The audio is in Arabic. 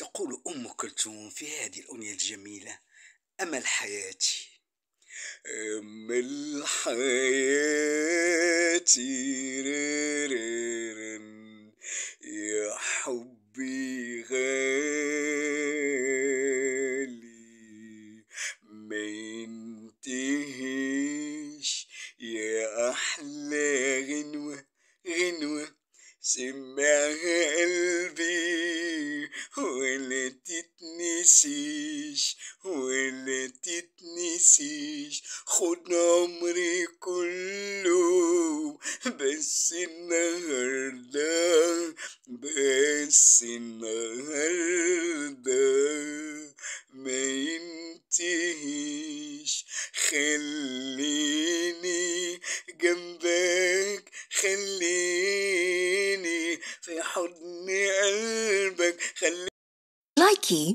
تقول أم كلثوم في هذه الأغنية الجميلة: أمل حياتي. أمل حياتي ريرين، يا حبي غالي ما ينتهيش، يا أحلى غنوة غنوة سمعها قلبي ولا تتنسيش ولا تتنسيش. خد عمري كله بس النهاردة، بس النهاردة ما ينتهيش. خليني جنبك، خليني في حضن قلبك، Likey